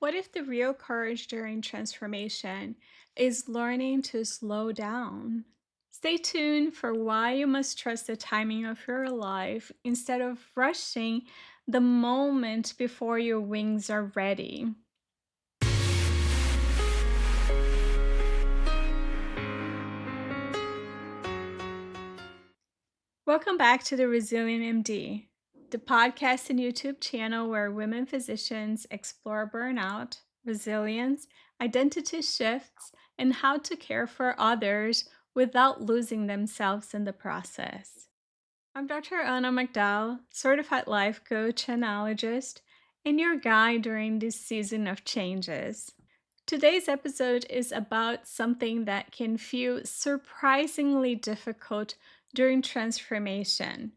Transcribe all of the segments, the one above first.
What if the real courage during transformation is learning to slow down? Stay tuned for why you must trust the timing of your life instead of rushing the moment before your wings are ready. Welcome back to the Resilient MD, the podcast and YouTube channel where women physicians explore burnout, resilience, identity shifts, and how to care for others without losing themselves in the process. I'm Dr. Anna McDowell, certified life coach and analogist, and your guide during this season of changes. Today's episode is about something that can feel surprisingly difficult during transformation: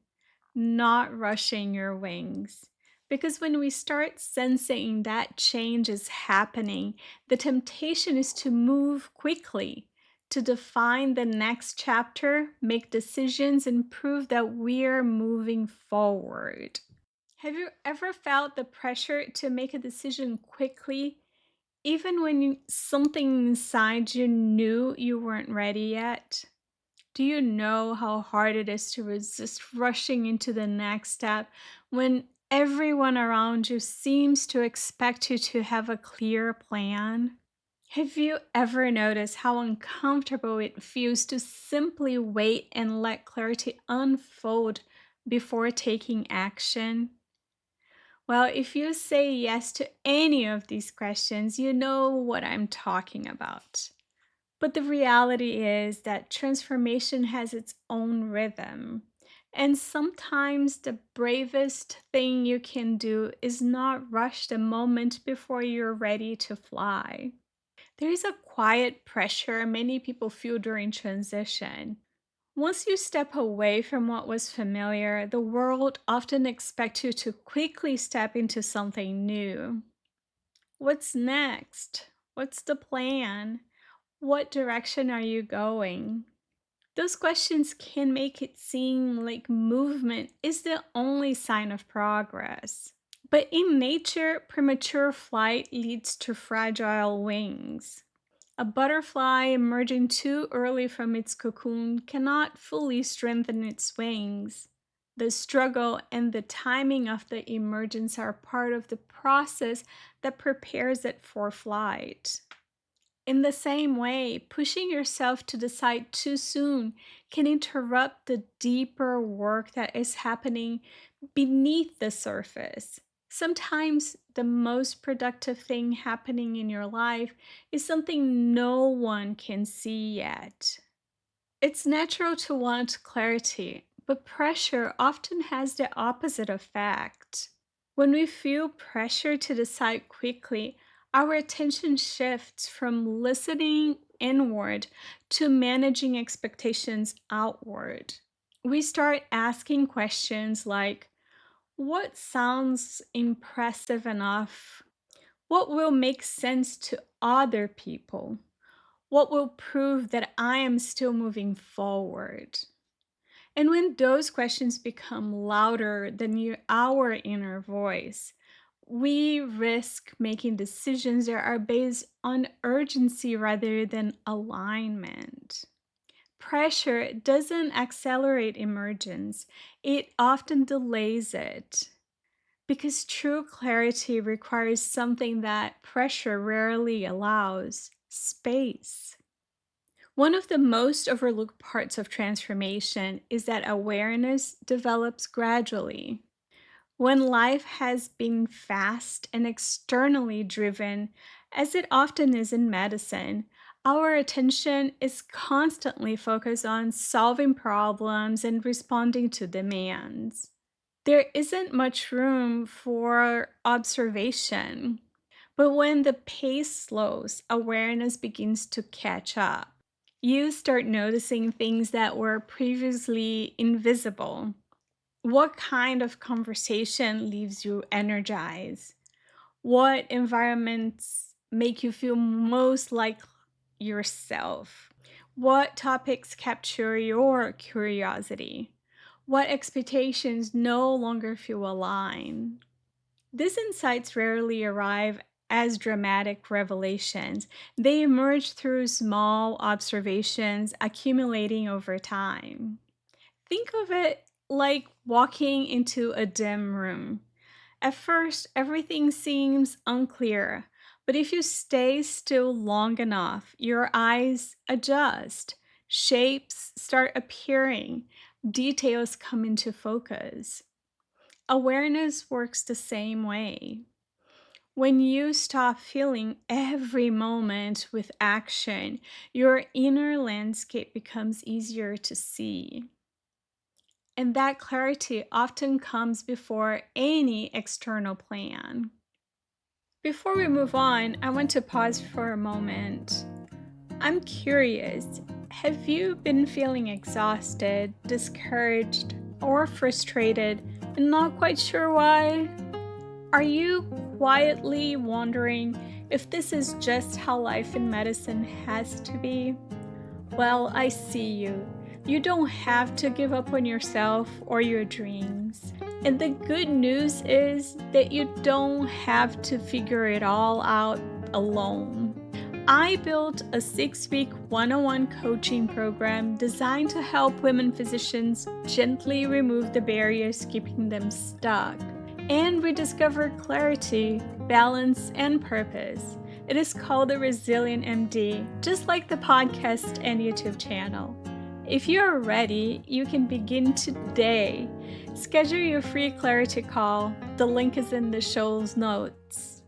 not rushing your wings. Because when we start sensing that change is happening, the temptation is to move quickly, to define the next chapter, make decisions, and prove that we're moving forward. Have you ever felt the pressure to make a decision quickly, even when something inside you knew you weren't ready yet? Do you know how hard it is to resist rushing into the next step when everyone around you seems to expect you to have a clear plan? Have you ever noticed how uncomfortable it feels to simply wait and let clarity unfold before taking action? Well, if you say yes to any of these questions, you know what I'm talking about. But the reality is that transformation has its own rhythm. And sometimes the bravest thing you can do is not rush the moment before you're ready to fly. There is a quiet pressure many people feel during transition. Once you step away from what was familiar, the world often expects you to quickly step into something new. What's next? What's the plan? What direction are you going? Those questions can make it seem like movement is the only sign of progress. But in nature, premature flight leads to fragile wings. A butterfly emerging too early from its cocoon cannot fully strengthen its wings. The struggle and the timing of the emergence are part of the process that prepares it for flight. In the same way, pushing yourself to decide too soon can interrupt the deeper work that is happening beneath the surface. Sometimes the most productive thing happening in your life is something no one can see yet. It's natural to want clarity, but pressure often has the opposite effect. When we feel pressure to decide quickly, our attention shifts from listening inward to managing expectations outward. We start asking questions like, what sounds impressive enough? What will make sense to other people? What will prove that I am still moving forward? And when those questions become louder than our inner voice, we risk making decisions that are based on urgency rather than alignment. Pressure doesn't accelerate emergence, it often delays it. Because true clarity requires something that pressure rarely allows: space. One of the most overlooked parts of transformation is that awareness develops gradually. When life has been fast and externally driven, as it often is in medicine, our attention is constantly focused on solving problems and responding to demands. There isn't much room for observation. But when the pace slows, awareness begins to catch up. You start noticing things that were previously invisible. What kind of conversation leaves you energized? What environments make you feel most like yourself? What topics capture your curiosity? What expectations no longer feel aligned? These insights rarely arrive as dramatic revelations. They emerge through small observations accumulating over time. Think of it like walking into a dim room. At first, everything seems unclear, but if you stay still long enough, your eyes adjust, shapes start appearing, details come into focus. Awareness works the same way. When you stop filling every moment with action, your inner landscape becomes easier to see. And that clarity often comes before any external plan. Before we move on, I want to pause for a moment. I'm curious, have you been feeling exhausted, discouraged, or frustrated and not quite sure why? Are you quietly wondering if this is just how life in medicine has to be? Well, I see you. You don't have to give up on yourself or your dreams. And the good news is that you don't have to figure it all out alone. I built a 6-week one-on-one coaching program designed to help women physicians gently remove the barriers keeping them stuck and rediscover clarity, balance, and purpose. It is called the Resilient MD, just like the podcast and YouTube channel. If you're ready, you can begin today. Schedule your free clarity call. The link is in the show's notes.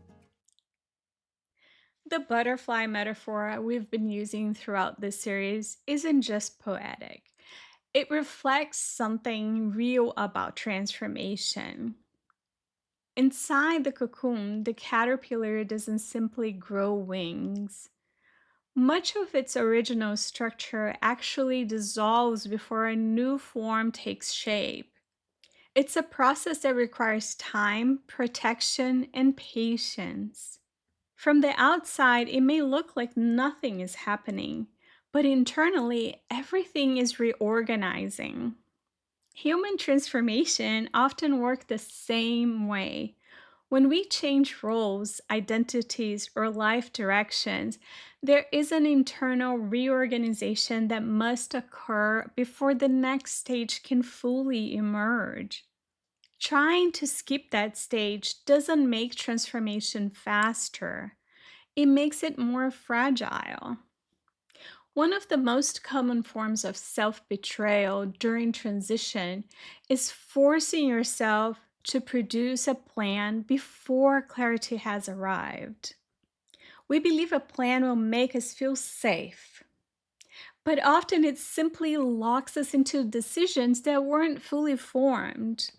The butterfly metaphor we've been using throughout this series isn't just poetic. It reflects something real about transformation. Inside the cocoon, the caterpillar doesn't simply grow wings. Much of its original structure actually dissolves before a new form takes shape. It's a process that requires time, protection, and patience. From the outside, it may look like nothing is happening, but internally, everything is reorganizing. Human transformation often works the same way. When we change roles, identities, or life directions, there is an internal reorganization that must occur before the next stage can fully emerge. Trying to skip that stage doesn't make transformation faster, it makes it more fragile. One of the most common forms of self betrayal during transition is forcing yourself to produce a plan before clarity has arrived. We believe a plan will make us feel safe, but often it simply locks us into decisions that weren't fully formed.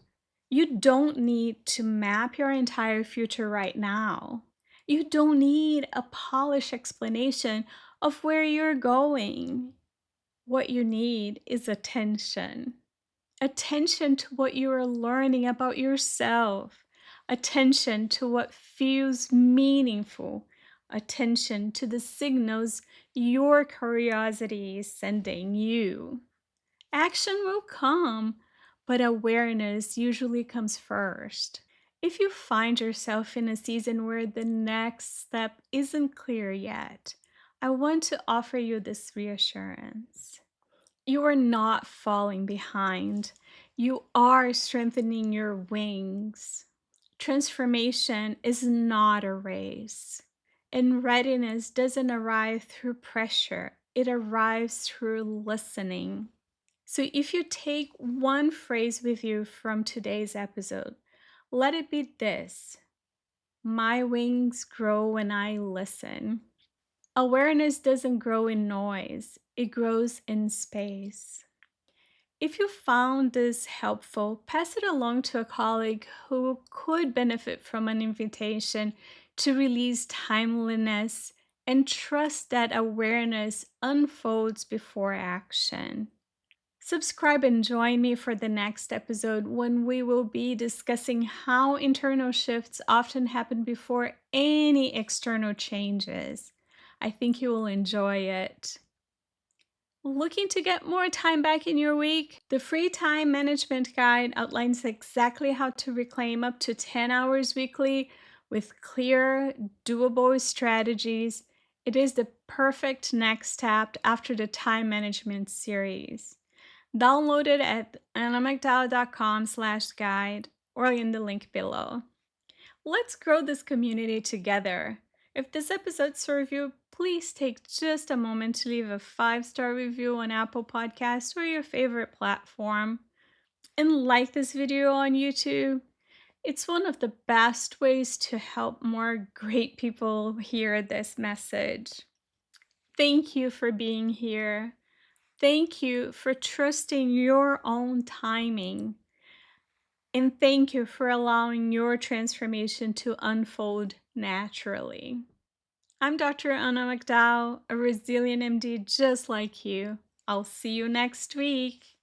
You don't need to map your entire future right now. You don't need a polished explanation of where you're going. What you need is attention. Attention to what you are learning about yourself. Attention to what feels meaningful. Attention to the signals your curiosity is sending you. Action will come, but awareness usually comes first. If you find yourself in a season where the next step isn't clear yet, I want to offer you this reassurance. You are not falling behind. You are strengthening your wings. Transformation is not a race. And readiness doesn't arrive through pressure, it arrives through listening. So if you take one phrase with you from today's episode, let it be this: my wings grow when I listen. Awareness doesn't grow in noise, it grows in space. If you found this helpful, pass it along to a colleague who could benefit from an invitation to release timeliness and trust that awareness unfolds before action. Subscribe and join me for the next episode when we will be discussing how internal shifts often happen before any external changes. I think you will enjoy it. Looking to get more time back in your week? The free time management guide outlines exactly how to reclaim up to 10 hours weekly With clear, doable strategies, it is the perfect next step after the time management series. Download it at annamcdowell.com/guide or in the link below. Let's grow this community together. If this episode served you, please take just a moment to leave a 5-star review on Apple Podcasts or your favorite platform. And like this video on YouTube. It's one of the best ways to help more great people hear this message. Thank you for being here. Thank you for trusting your own timing. And thank you for allowing your transformation to unfold naturally. I'm Dr. Anna McDowell, a resilient MD just like you. I'll see you next week.